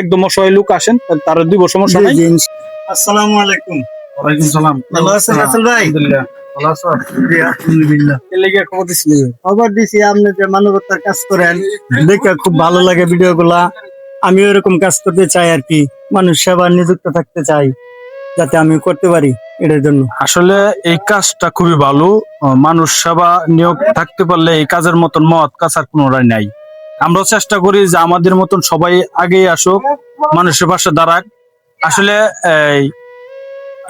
একদম অসহায় লোক আসেন, তারা দিব, সমস্যা নাই। আসসালামু আলাইকুম। ওয়ালাইকুম সালাম। ভালো আছেন রাসেল ভাই? আলহামদুলিল্লাহ ভালো আছো? জি, আলহামদুলিল্লাহ। এর লেগে খবর দিছিলি? খবর দিছি আপনি যে মানবতার কাজ করেন, দেখে খুব ভালো লাগে ভিডিও গুলা। আমি এরকম কাজ করতে চাই আর কি, মানুষ সেবা নিযুক্ত থাকতে চাই, যাতে আমি করতে পারি এটার জন্য। আসলে এই কাজটা খুবই ভালো। মানুষ সেবা নিয়োগ থাকতে পারলে এই কাজের মতন মহৎ কাজ আর কোনোটাই নাই। আমরাও চেষ্টা করি যে আমাদের মতন সবাই আগেই আসুক, মানুষের পাশে দাঁড়াক। আসলে এই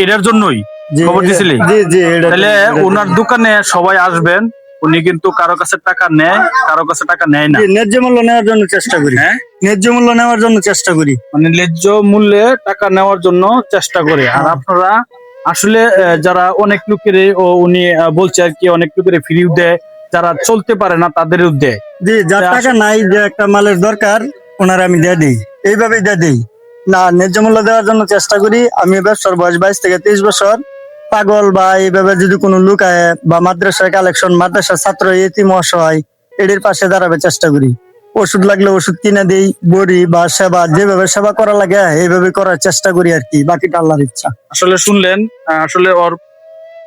এটার জন্যই জি, খবর দিছিলি। জি জি, তাহলে ওনার দোকানে সবাই আসবেন। উনি কিন্তু কারো কাছে টাকা নেয়, কারো কাছে টাকা নেয় না। ন্যায্য মূল্য নেওয়ার জন্য চেষ্টা করি। হ্যাঁ, ন্যায্য মূল্য নেওয়ার জন্য চেষ্টা করি। মানে ন্যায্য মূল্যে টাকা নেওয়ার জন্য চেষ্টা করে। আর আপনারা আসলে যারা অনেক লোকের উনি বলছে আর কি, অনেক লোকের ফ্রিও দেয়, যারা চলতে পারে না তাদেরও দেয়। জি, যার টাকা নাই, যে একটা মালের দরকার, ওনারা আমি দিয়ে দিই, এইভাবেই দিয়ে দিই। না, ন্যায্য মূল্য দেওয়ার জন্য চেষ্টা করি। আমি ব্যবসার বয়স 22 থেকে 23 বছর। পাগল বা এইভাবে যদি কোনো লোক আয় বা মাদ্রাসার কালেকশন, মাদ্রাসার ছাত্র এতিম অসহায়, এদের পাশে দাঁড়াবে চেষ্টা করি। ওষুধ লাগলে ওষুধ কিনে দেই, বড়ি বা সেবা যেভাবে সেবা করা লাগে এইভাবে করার চেষ্টা করি আর কি, বাকিটা আল্লাহর ইচ্ছা। আসলে শুনলেন, আসলে ওর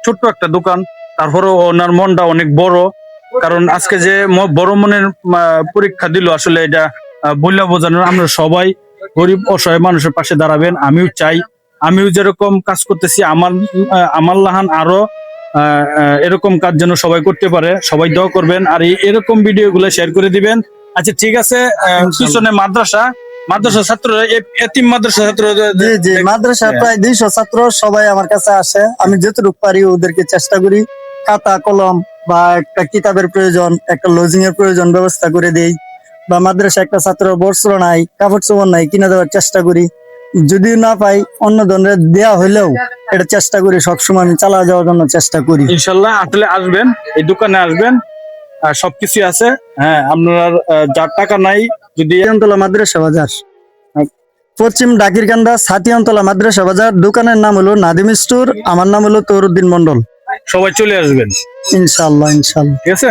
ছোট্ট একটা দোকান, তারপরেও ওনার মনটা অনেক বড়। কারণ আজকে যে বড় মনের পরীক্ষা দিল, আসলে এটা বললে বোঝানোর। আমরা সবাই গরিব অসহায় মানুষের পাশে দাঁড়াবেন, আমিও চাই। আমিও যেরকম কাজ করতেছি, আমার লাহান আরো এরকম কাজ যেন সবাই করতে পারে। সবাই দোয়া করবেন আর এরকম ভিডিও গুলো শেয়ার করে দিবেন। আচ্ছা ঠিক আছে। পিছনে মাদ্রাসা ছাত্র, এতিম মাদ্রাসা ছাত্র। জি জি, মাদ্রাসা প্রায় 200 ছাত্র সবাই আমার কাছে আসে। আমি যতটুকু পারি ওদেরকে চেষ্টা করি, খাতা কলম বা একটা কিতাবের প্রয়োজন, একটা লজিং এর প্রয়োজন ব্যবস্থা করে দেই। বা মাদ্রাসা একটা ছাত্র বস্ত্র নাই, কাপড় চোপড় নাই, কিনে দেওয়ার চেষ্টা করি। যদি না পাই, অন্য ধরনের দেয়া হইলেও এটা চেষ্টা করি, সবসময় আমি চালা যাওয়ার জন্য চেষ্টা করি। ইনশাল্লাহ আসলে আসবেন, এই দোকানে আসবেন, সবকিছু আছে। হ্যাঁ, আপনার যার টাকা নাই, যদি সাতিয়ানতলা মাদ্রাসা বাজার, পশ্চিম ডাকিরকান্দা, সাতিয়ানতলা মাদ্রাসা বাজার। দোকানের নাম হলো নাদিম স্টোর, আমার নাম হলো তৌরুদ্দিন মন্ডল। সবাই চলে আসবেন। ইনশাল্লাহ ইনশাল্লাহ। ঠিক আছে।